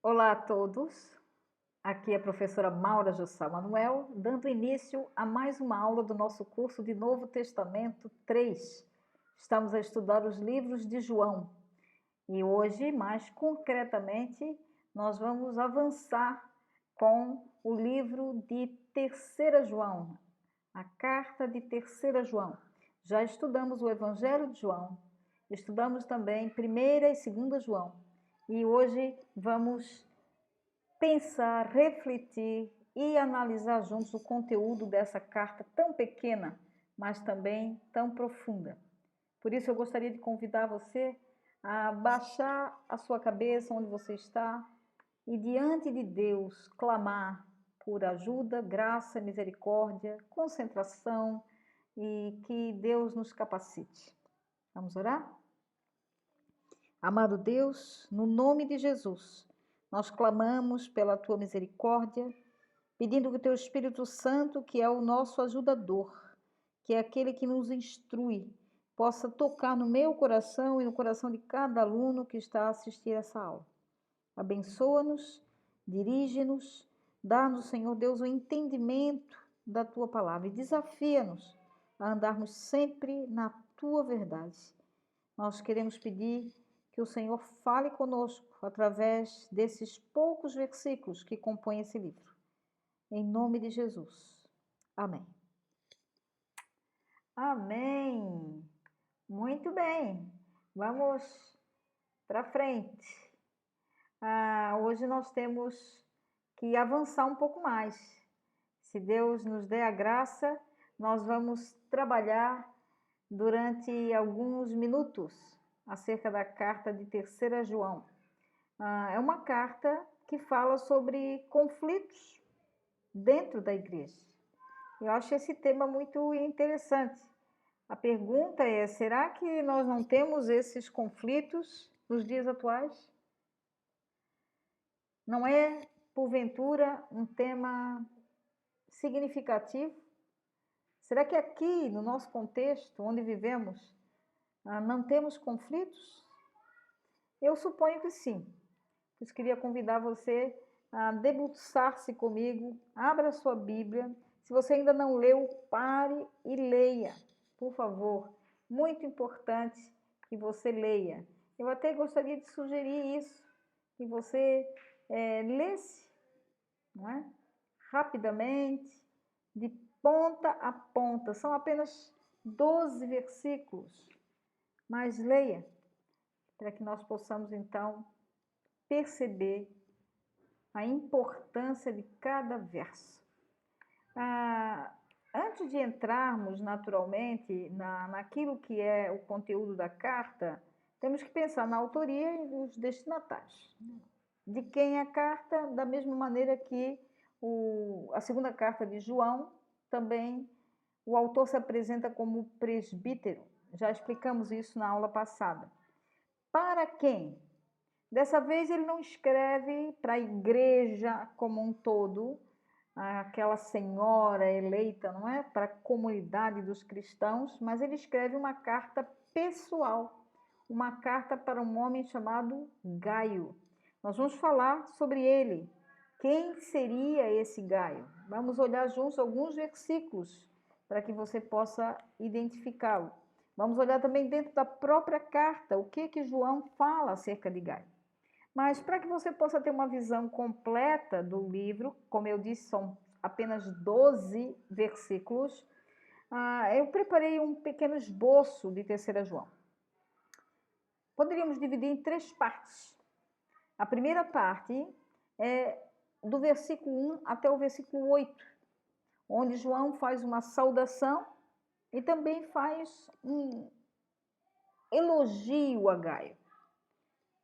Olá a todos, aqui é a professora Maura Jussá Manuel, dando início a mais uma aula do nosso curso de Novo Testamento 3. Estamos a estudar os livros de João e hoje, mais concretamente, nós vamos avançar com o livro de Terceira João, a carta de Terceira João. Já estudamos o Evangelho de João, estudamos também Primeira e Segunda João e hoje vamos pensar, refletir e analisar juntos o conteúdo dessa carta tão pequena, mas também tão profunda. Por isso eu gostaria de convidar você a baixar a sua cabeça onde você está e diante de Deus clamar por ajuda, graça, misericórdia, concentração e que Deus nos capacite. Vamos orar? Amado Deus, no nome de Jesus, nós clamamos pela tua misericórdia, pedindo que o teu Espírito Santo, que é o nosso ajudador, que é aquele que nos instrui, possa tocar no meu coração e no coração de cada aluno que está a assistir essa aula. Abençoa-nos, dirige-nos, dá-nos, Senhor Deus, o entendimento da tua palavra e desafia-nos a andarmos sempre na tua verdade. Nós queremos pedir que o Senhor fale conosco através desses poucos versículos que compõem esse livro. Em nome de Jesus. Amém. Amém. Muito bem. Vamos para frente. Hoje nós temos que avançar um pouco mais. Se Deus nos der a graça, nós vamos trabalhar durante alguns minutos acerca da carta de Terceira João. É uma carta que fala sobre conflitos dentro da igreja. Eu acho esse tema muito interessante. A pergunta é: será que nós não temos esses conflitos nos dias atuais? Não é, porventura, um tema significativo? Será que aqui, no nosso contexto, onde vivemos, não temos conflitos? Eu suponho que sim. Por isso queria convidar você a debruçar-se comigo, abra sua Bíblia. Se você ainda não leu, pare e leia, por favor. Muito importante que você leia. Eu até gostaria de sugerir isso, que você lesse, não é? Rapidamente, de ponta a ponta. São apenas 12 versículos, mas leia, para que nós possamos então perceber a importância de cada verso. Antes de entrarmos naturalmente naquilo que é o conteúdo da carta, temos que pensar na autoria e nos destinatários. De quem é a carta, da mesma maneira que a segunda carta de João, também o autor se apresenta como presbítero. Já explicamos isso na aula passada. Para quem? Dessa vez ele não escreve para a igreja como um todo, aquela senhora eleita, não é? Para a comunidade dos cristãos, mas ele escreve uma carta pessoal, uma carta para um homem chamado Gaio. Nós vamos falar sobre ele. Quem seria esse Gaio? Vamos olhar juntos alguns versículos para que você possa identificá-lo. Vamos olhar também dentro da própria carta o que João fala acerca de Gaio. Mas para que você possa ter uma visão completa do livro, como eu disse, são apenas 12 versículos, eu preparei um pequeno esboço de Terceira João. Poderíamos dividir em 3 partes. A primeira parte é do versículo 1 até o versículo 8, onde João faz uma saudação e também faz um elogio a Gaio.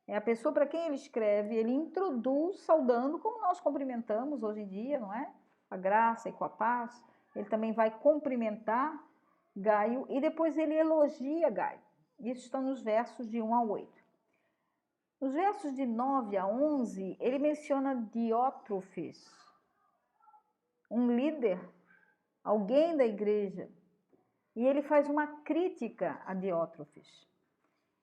É a pessoa para quem ele escreve, ele introduz saudando, como nós cumprimentamos hoje em dia, não é? A graça e com a paz. Ele também vai cumprimentar Gaio e depois ele elogia Gaio. Isso está nos versos de 1 a 8. Nos versos de 9 a 11, ele menciona Diótrofes, um líder, alguém da igreja, e ele faz uma crítica a Diótrofes.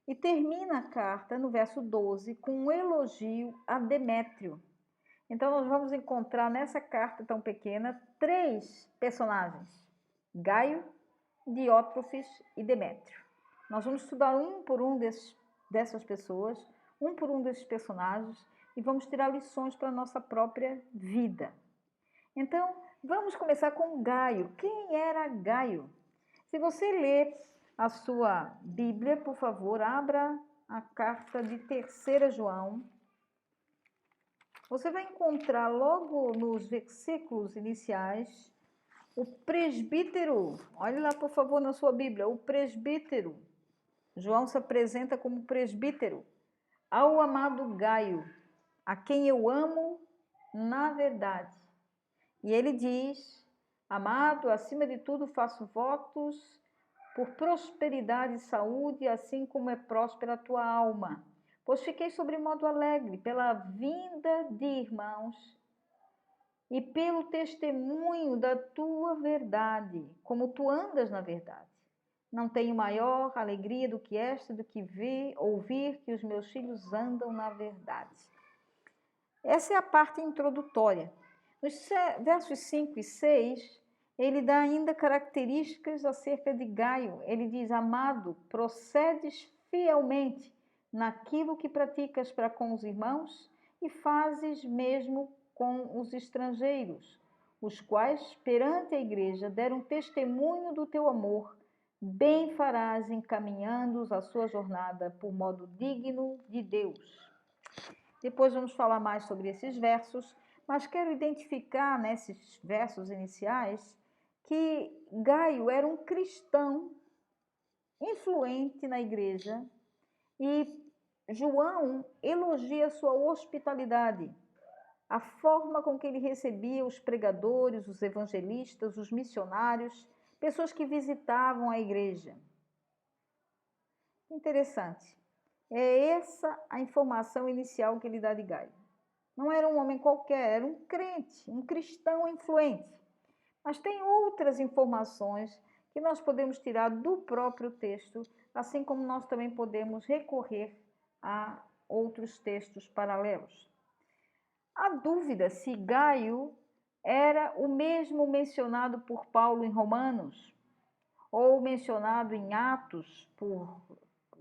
E termina a carta, no verso 12, com um elogio a Demétrio. Então, nós vamos encontrar nessa carta tão pequena 3 personagens: Gaio, Diótrofes e Demétrio. Nós vamos estudar um por um dessas pessoas, um por um desses personagens, e vamos tirar lições para a nossa própria vida. Então, vamos começar com Gaio. Quem era Gaio? Se você ler a sua Bíblia, por favor, abra a carta de 3 João. Você vai encontrar logo nos versículos iniciais o presbítero. Olhe lá, por favor, na sua Bíblia, o presbítero. João se apresenta como presbítero ao amado Gaio, a quem eu amo na verdade. E ele diz: amado, acima de tudo faço votos por prosperidade e saúde, assim como é próspera a tua alma. Pois fiquei sobremodo alegre pela vinda de irmãos e pelo testemunho da tua verdade, como tu andas na verdade. Não tenho maior alegria do que esta, do que ouvir que os meus filhos andam na verdade. Essa é a parte introdutória. Nos versos 5 e 6, ele dá ainda características acerca de Gaio. Ele diz: amado, procedes fielmente naquilo que praticas para com os irmãos e fazes mesmo com os estrangeiros, os quais, perante a igreja, deram testemunho do teu amor. Bem farás encaminhando-os a sua jornada por modo digno de Deus. Depois vamos falar mais sobre esses versos, mas quero identificar nesses versos iniciais que Gaio era um cristão influente na igreja e João elogia sua hospitalidade, a forma com que ele recebia os pregadores, os evangelistas, os missionários, pessoas que visitavam a igreja. Interessante. É essa a informação inicial que ele dá de Gaio. Não era um homem qualquer, era um crente, um cristão influente. Mas tem outras informações que nós podemos tirar do próprio texto, assim como nós também podemos recorrer a outros textos paralelos. Há dúvida se Gaio era o mesmo mencionado por Paulo em Romanos, ou mencionado em Atos por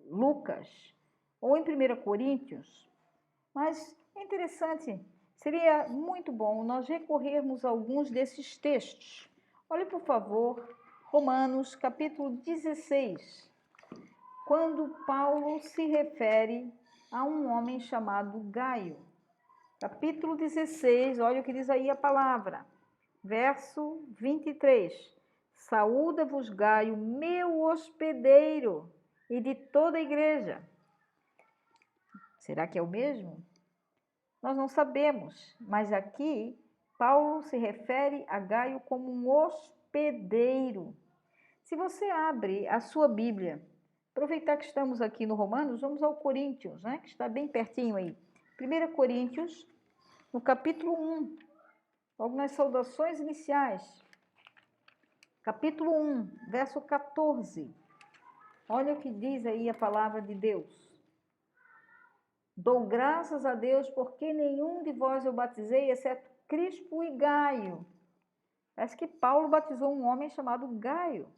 Lucas, ou em 1 Coríntios. Mas é interessante, seria muito bom nós recorrermos a alguns desses textos. Olhe, por favor, Romanos capítulo 16, quando Paulo se refere a um homem chamado Gaio. Capítulo 16, olha o que diz aí a palavra, verso 23. Saúda-vos Gaio, meu hospedeiro, e de toda a igreja. Será que é o mesmo? Nós não sabemos, mas aqui Paulo se refere a Gaio como um hospedeiro. Se você abre a sua Bíblia, aproveitar que estamos aqui no Romanos, vamos ao Coríntios, né, que está bem pertinho aí. 1 Coríntios, no capítulo 1, logo nas saudações iniciais. Capítulo 1, verso 14. Olha o que diz aí a palavra de Deus. Dou graças a Deus porque nenhum de vós eu batizei, exceto Crispo e Gaio. Parece que Paulo batizou um homem chamado Gaio.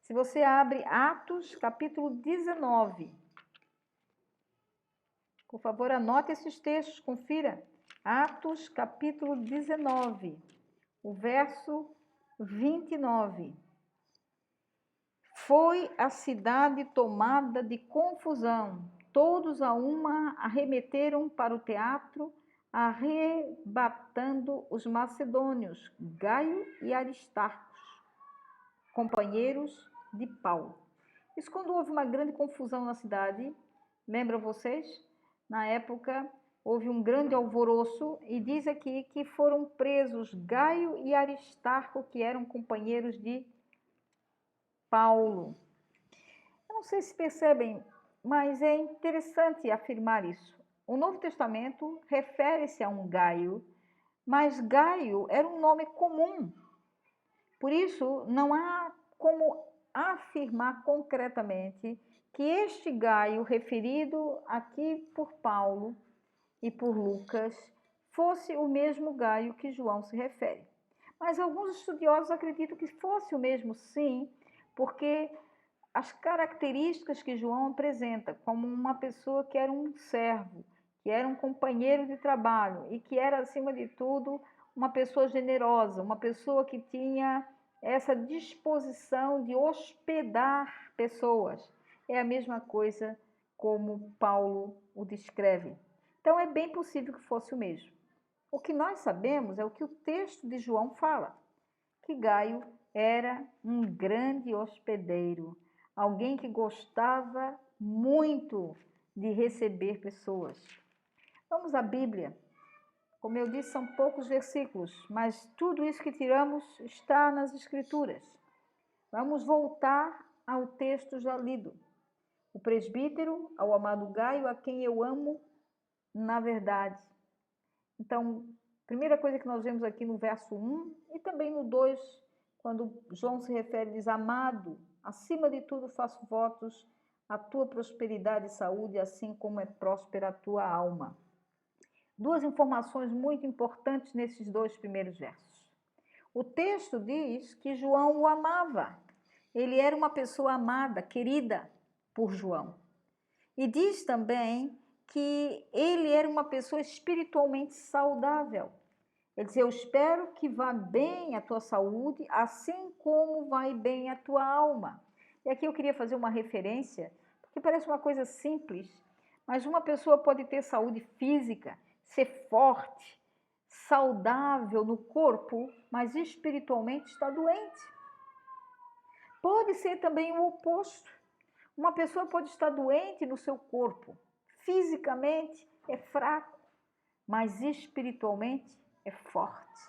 Se você abre Atos, capítulo 19. Por favor, anote esses textos, confira. Atos, capítulo 19, o verso 29. Foi a cidade tomada de confusão. Todos a uma arremeteram para o teatro, arrebatando os macedônios, Gaio e Aristarco, companheiros de Paulo. Isso quando houve uma grande confusão na cidade, lembram vocês? Na época houve um grande alvoroço e diz aqui que foram presos Gaio e Aristarco, que eram companheiros de Paulo. Eu não sei se percebem, mas é interessante afirmar isso. O Novo Testamento refere-se a um Gaio, mas Gaio era um nome comum. Por isso, não há como afirmar concretamente que este Gaio, referido aqui por Paulo e por Lucas, fosse o mesmo Gaio que João se refere. Mas alguns estudiosos acreditam que fosse o mesmo, sim, porque as características que João apresenta como uma pessoa que era um servo, que era um companheiro de trabalho e que era, acima de tudo, uma pessoa generosa, uma pessoa que tinha essa disposição de hospedar pessoas. É a mesma coisa como Paulo o descreve. Então, é bem possível que fosse o mesmo. O que nós sabemos é o que o texto de João fala, que Gaio era um grande hospedeiro, alguém que gostava muito de receber pessoas. Vamos à Bíblia. Como eu disse, são poucos versículos, mas tudo isso que tiramos está nas Escrituras. Vamos voltar ao texto já lido. O presbítero, ao amado Gaio, a quem eu amo na verdade. Então, primeira coisa que nós vemos aqui no verso 1 e também no 2, quando João se refere, diz: amado, acima de tudo faço votos à tua prosperidade e saúde, assim como é próspera a tua alma. Duas informações muito importantes nesses dois primeiros versos. O texto diz que João o amava. Ele era uma pessoa amada, querida por João. E diz também que ele era uma pessoa espiritualmente saudável. Ele diz: eu espero que vá bem a tua saúde, assim como vai bem a tua alma. E aqui eu queria fazer uma referência, porque parece uma coisa simples, mas uma pessoa pode ter saúde física, ser forte, saudável no corpo, mas espiritualmente está doente. Pode ser também o oposto. Uma pessoa pode estar doente no seu corpo, fisicamente é fraco, mas espiritualmente é forte.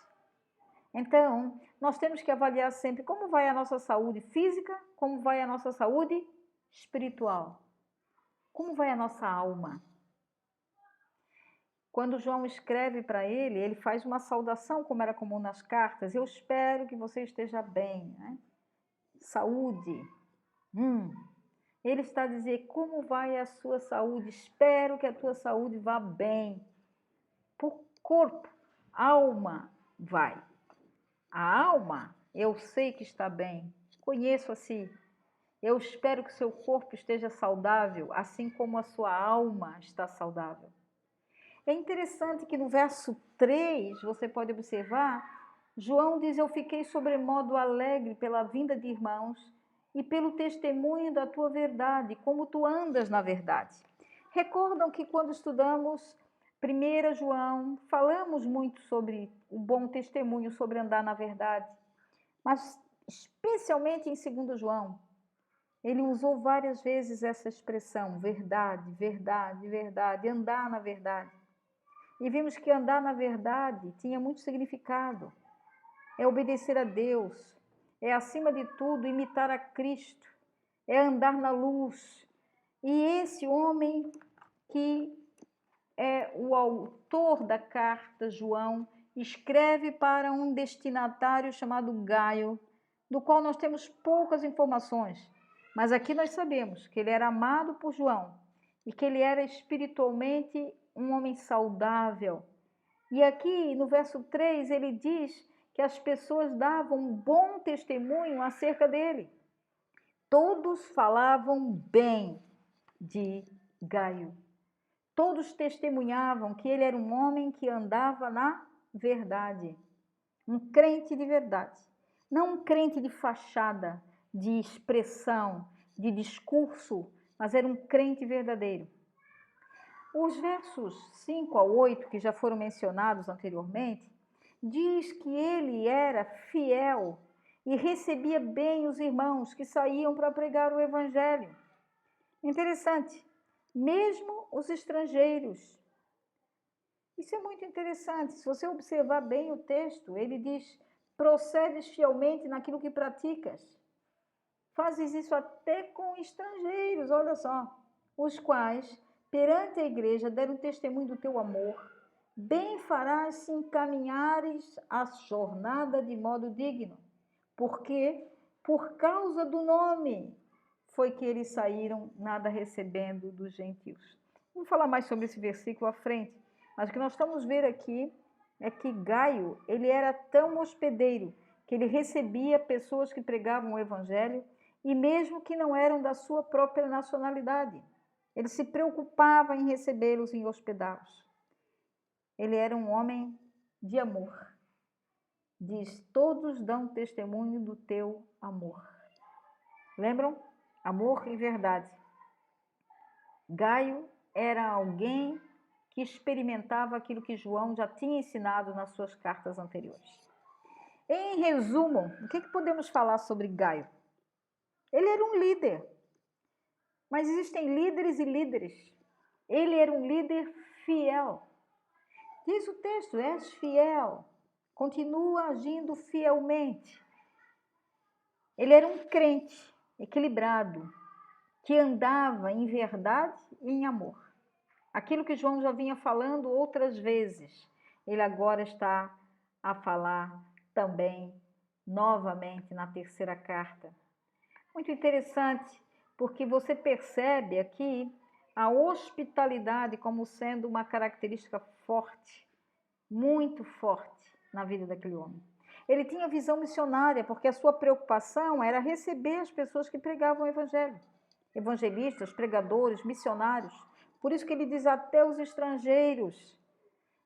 Então, nós temos que avaliar sempre como vai a nossa saúde física, como vai a nossa saúde espiritual, como vai a nossa alma. Quando João escreve para ele, ele faz uma saudação, como era comum nas cartas: eu espero que você esteja bem, né? Saúde. Ele está a dizer: como vai a sua saúde? Espero que a tua saúde vá bem. Por corpo, alma vai. A alma, eu sei que está bem, conheço assim. Eu espero que o seu corpo esteja saudável, assim como a sua alma está saudável. É interessante que no verso 3, você pode observar, João diz: eu fiquei sobremodo alegre pela vinda de irmãos e pelo testemunho da tua verdade, como tu andas na verdade. Recordam que quando estudamos 1 João, falamos muito sobre o bom testemunho, sobre andar na verdade, mas especialmente em 2 João, ele usou várias vezes essa expressão: verdade, verdade, verdade, andar na verdade. E vimos que andar na verdade tinha muito significado. É obedecer a Deus, é acima de tudo imitar a Cristo, é andar na luz. E esse homem que é o autor da carta, João, escreve para um destinatário chamado Gaio, do qual nós temos poucas informações, mas aqui nós sabemos que ele era amado por João e que ele era espiritualmente um homem saudável. E aqui no verso 3 ele diz que as pessoas davam um bom testemunho acerca dele. Todos falavam bem de Gaio. Todos testemunhavam que ele era um homem que andava na verdade. Um crente de verdade. Não um crente de fachada, de expressão, de discurso, mas era um crente verdadeiro. Os versos 5 a 8, que já foram mencionados anteriormente, diz que ele era fiel e recebia bem os irmãos que saíam para pregar o evangelho. Interessante, mesmo os estrangeiros. Isso é muito interessante. Se você observar bem o texto, ele diz: procedes fielmente naquilo que praticas. Fazes isso até com estrangeiros, olha só, os quais perante a igreja deram testemunho do teu amor. Bem farás se encaminhares a jornada de modo digno, porque por causa do nome foi que eles saíram, nada recebendo dos gentios. Vamos falar mais sobre esse versículo à frente, mas o que nós estamos vendo aqui é que Gaio, ele era tão hospedeiro que ele recebia pessoas que pregavam o evangelho e mesmo que não eram da sua própria nacionalidade. Ele se preocupava em recebê-los e hospedá-los. Ele era um homem de amor. Diz, todos dão testemunho do teu amor. Lembram? Amor e verdade. Gaio era alguém que experimentava aquilo que João já tinha ensinado nas suas cartas anteriores. Em resumo, o que podemos falar sobre Gaio? Ele era um líder, mas existem líderes e líderes. Ele era um líder fiel. Diz o texto, és fiel, continua agindo fielmente. Ele era um crente equilibrado, que andava em verdade e em amor. Aquilo que João já vinha falando outras vezes, ele agora está a falar também, novamente, na terceira carta. Muito interessante, porque você percebe aqui a hospitalidade como sendo uma característica forte, muito forte na vida daquele homem. Ele tinha visão missionária, porque a sua preocupação era receber as pessoas que pregavam o evangelho. Evangelistas, pregadores, missionários. Por isso que ele diz até os estrangeiros.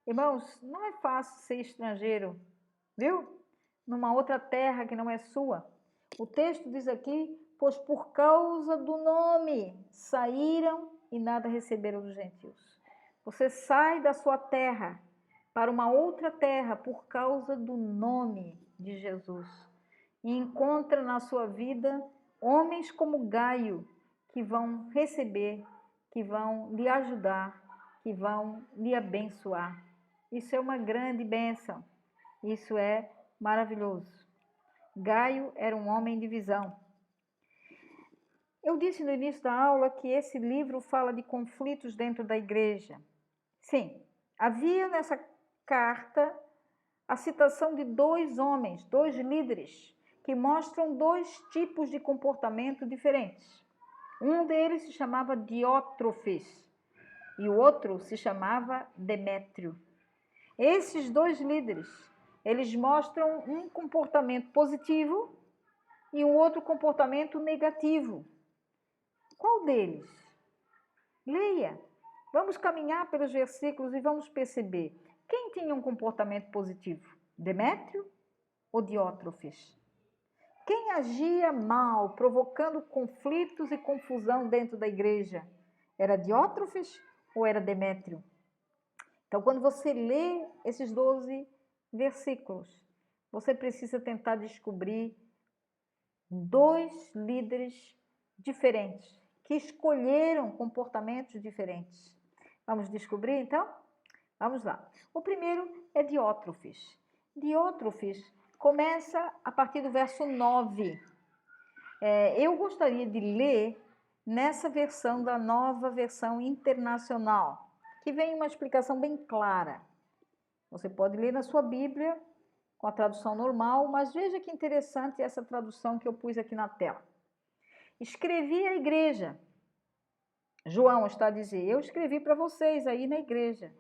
Irmãos, não é fácil ser estrangeiro, viu? Numa outra terra que não é sua. O texto diz aqui, pois por causa do nome saíram e nada receberam dos gentios. Você sai da sua terra para uma outra terra por causa do nome de Jesus. E encontra na sua vida homens como Gaio, que vão receber, que vão lhe ajudar, que vão lhe abençoar. Isso é uma grande bênção. Isso é maravilhoso. Gaio era um homem de visão. Eu disse no início da aula que esse livro fala de conflitos dentro da igreja. Sim, havia nessa carta a citação de dois homens, dois líderes, que mostram dois tipos de comportamento diferentes. Um deles se chamava Diótrofes e o outro se chamava Demétrio. Esses dois líderes, eles mostram um comportamento positivo e um outro comportamento negativo. Qual deles? Leia. Vamos caminhar pelos versículos e vamos perceber. Quem tinha um comportamento positivo? Demétrio ou Diótrofes? Quem agia mal, provocando conflitos e confusão dentro da igreja? Era Diótrofes ou era Demétrio? Então, quando você lê esses 12 versículos, você precisa tentar descobrir dois líderes diferentes, que escolheram comportamentos diferentes. Vamos descobrir, então? Vamos lá. O primeiro é Diótrofes. Diótrofes começa a partir do verso 9. Eu gostaria de ler nessa versão da Nova Versão Internacional, que vem uma explicação bem clara. Você pode ler na sua Bíblia com a tradução normal, mas veja que interessante essa tradução que eu pus aqui na tela. Escrevi à igreja. João está a dizer, eu escrevi para vocês aí na igreja.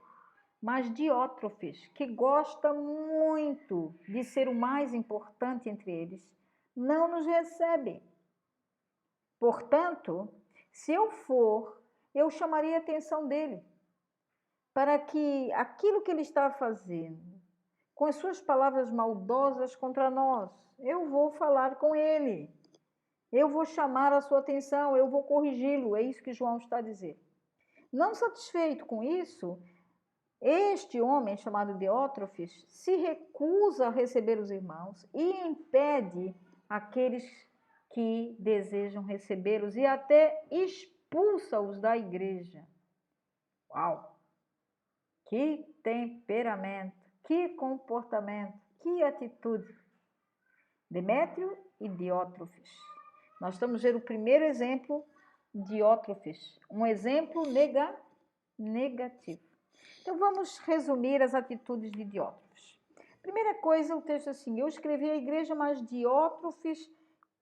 Mas Diótrofes, que gosta muito de ser o mais importante entre eles, não nos recebe. Portanto, se eu for, eu chamarei a atenção dele, para que aquilo que ele está fazendo, com as suas palavras maldosas contra nós, eu vou falar com ele. Eu vou chamar a sua atenção, eu vou corrigi-lo, é isso que João está a dizer. Não satisfeito com isso, este homem, chamado Diótrofes, se recusa a receber os irmãos e impede aqueles que desejam recebê-los e até expulsa-os da igreja. Uau! Que temperamento, que comportamento, que atitude! Demétrio e Diótrofes. Nós estamos vendo o primeiro exemplo, Diótrofes, um exemplo negativo. Então, vamos resumir as atitudes de Diótrofes. Primeira coisa, o texto assim, eu escrevi à igreja, mas Diótrofes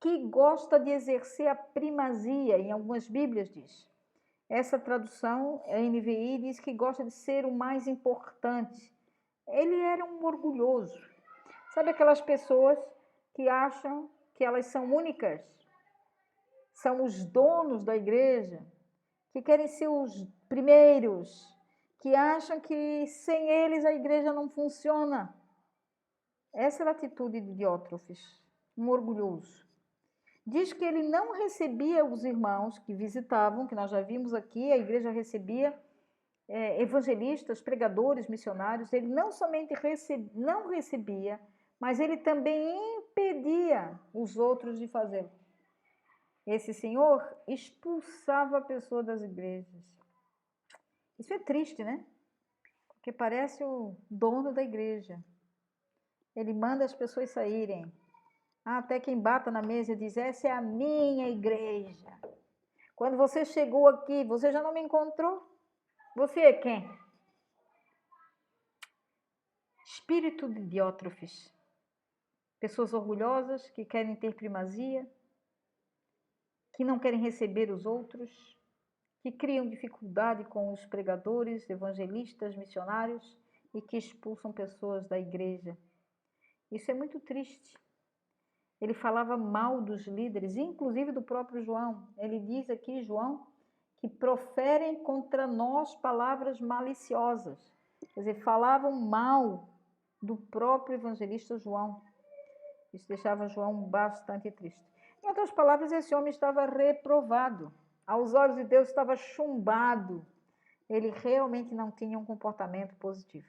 que gosta de exercer a primazia, em algumas Bíblias diz. Essa tradução, a NVI, diz que gosta de ser o mais importante. Ele era um orgulhoso. Sabe aquelas pessoas que acham que elas são únicas? São os donos da igreja, que querem ser os primeiros, que acham que sem eles a igreja não funciona. Essa era a atitude de Diótrefes, um orgulhoso. Diz que ele não recebia os irmãos que visitavam, que nós já vimos aqui, a igreja recebia evangelistas, pregadores, missionários. Ele não somente não recebia, mas ele também impedia os outros de fazê-lo. Esse senhor expulsava a pessoa das igrejas. Isso é triste, né? Porque parece o dono da igreja. Ele manda as pessoas saírem. Até quem bata na mesa e diz, essa é a minha igreja. Quando você chegou aqui, você já não me encontrou? Você é quem? Espírito de Diótrefes. Pessoas orgulhosas que querem ter primazia, que não querem receber os outros, que criam dificuldade com os pregadores, evangelistas, missionários e que expulsam pessoas da igreja. Isso é muito triste. Ele falava mal dos líderes, inclusive do próprio João. Ele diz aqui, João, que proferem contra nós palavras maliciosas. Quer dizer, falavam mal do próprio evangelista João. Isso deixava João bastante triste. Em outras palavras, esse homem estava reprovado. Aos olhos de Deus estava chumbado. Ele realmente não tinha um comportamento positivo.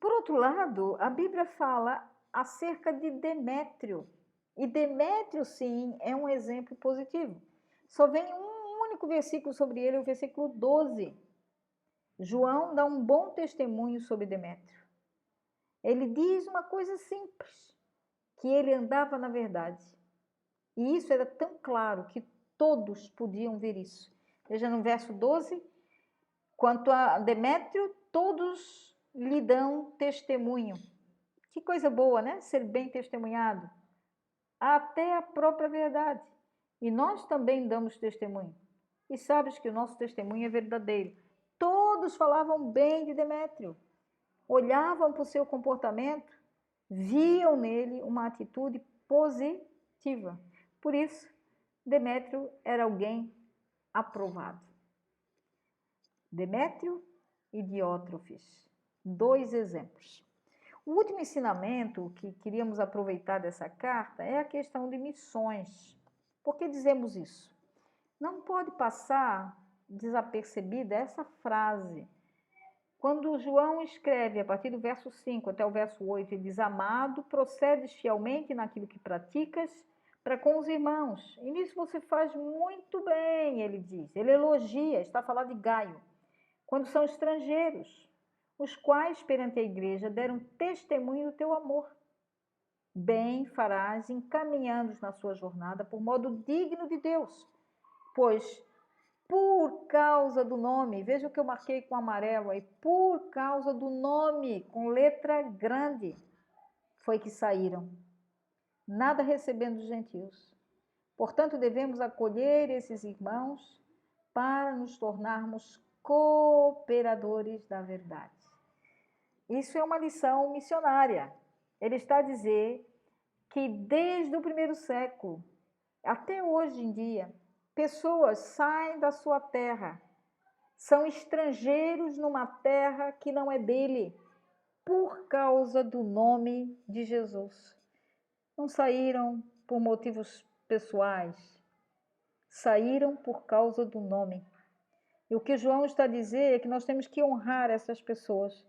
Por outro lado, a Bíblia fala acerca de Demétrio. E Demétrio, sim, é um exemplo positivo. Só vem um único versículo sobre ele, o versículo 12. João dá um bom testemunho sobre Demétrio. Ele diz uma coisa simples, que ele andava na verdade. E isso era tão claro que todos podiam ver isso. Veja no verso 12, quanto a Demétrio, todos lhe dão testemunho. Que coisa boa, né? Ser bem testemunhado. Até a própria verdade. E nós também damos testemunho. E sabes que o nosso testemunho é verdadeiro. Todos falavam bem de Demétrio. Olhavam para o seu comportamento, viam nele uma atitude positiva. Por isso, Demétrio era alguém aprovado. Demétrio e Diótrefes, dois exemplos. O último ensinamento que queríamos aproveitar dessa carta é a questão de missões. Por que dizemos isso? Não pode passar desapercebida essa frase. Quando João escreve, a partir do verso 5 até o verso 8, ele diz, amado, procedes fielmente naquilo que praticas para com os irmãos. E nisso você faz muito bem, ele diz. Ele elogia, está a falar de Gaio. Quando são estrangeiros, os quais perante a igreja deram testemunho do teu amor. Bem farás encaminhando-os na sua jornada por modo digno de Deus, pois por causa do nome, veja o que eu marquei com amarelo aí, por causa do nome, com letra grande, foi que saíram, nada recebendo dos gentios. Portanto, devemos acolher esses irmãos para nos tornarmos cooperadores da verdade. Isso é uma lição missionária. Ele está a dizer que desde o primeiro século até hoje em dia, pessoas saem da sua terra, são estrangeiros numa terra que não é dele, por causa do nome de Jesus. Não saíram por motivos pessoais, saíram por causa do nome. E o que João está a dizer é que nós temos que honrar essas pessoas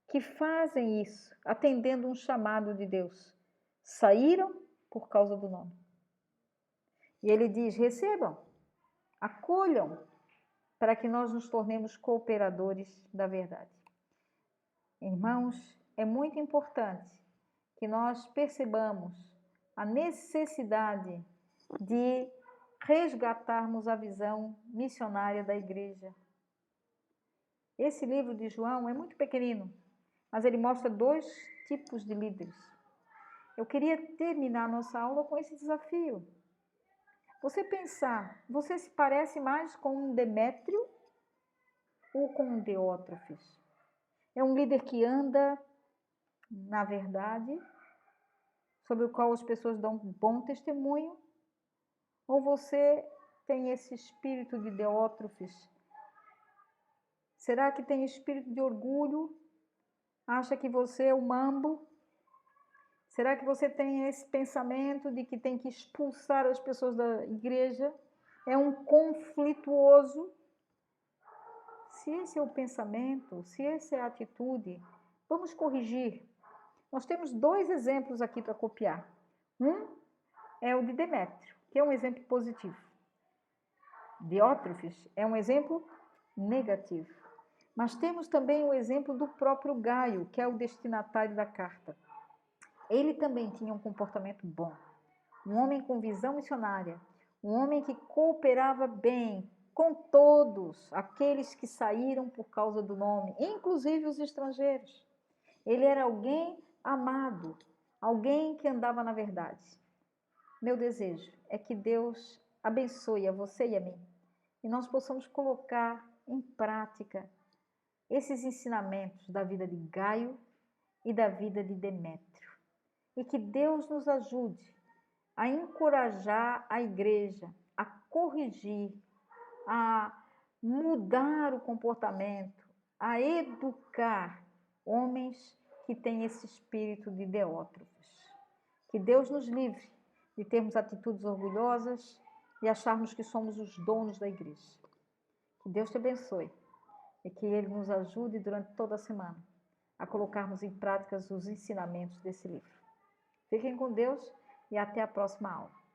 que fazem isso, atendendo um chamado de Deus. Saíram por causa do nome. E ele diz, recebam, acolham, para que nós nos tornemos cooperadores da verdade. Irmãos, é muito importante que nós percebamos a necessidade de resgatarmos a visão missionária da igreja. Esse livro de João é muito pequenino, mas ele mostra dois tipos de líderes. Eu queria terminar a nossa aula com esse desafio. Você pensar, você se parece mais com um Demétrio ou com um Diótrefes? É um líder que anda na verdade, sobre o qual as pessoas dão um bom testemunho? Ou você tem esse espírito de Diótrefes? Será que tem espírito de orgulho? Acha que você é o mambo? Será que você tem esse pensamento de que tem que expulsar as pessoas da igreja? É um conflituoso? Se esse é o pensamento, se essa é a atitude, vamos corrigir. Nós temos 2 exemplos aqui para copiar. Um é o de Demétrio, que é um exemplo positivo. Diótrefes é um exemplo negativo. Mas temos também o exemplo do próprio Gaio, que é o destinatário da carta. Ele também tinha um comportamento bom. Um homem com visão missionária. Um homem que cooperava bem com todos aqueles que saíram por causa do nome, inclusive os estrangeiros. Ele era alguém amado, alguém que andava na verdade. Meu desejo é que Deus abençoe a você e a mim e nós possamos colocar em prática esses ensinamentos da vida de Gaio e da vida de Demétrio. E que Deus nos ajude a encorajar a igreja, a corrigir, a mudar o comportamento, a educar homens que têm esse espírito de Diótrefes. Que Deus nos livre de termos atitudes orgulhosas e acharmos que somos os donos da igreja. Que Deus te abençoe e que Ele nos ajude durante toda a semana a colocarmos em prática os ensinamentos desse livro. Fiquem com Deus e até a próxima aula.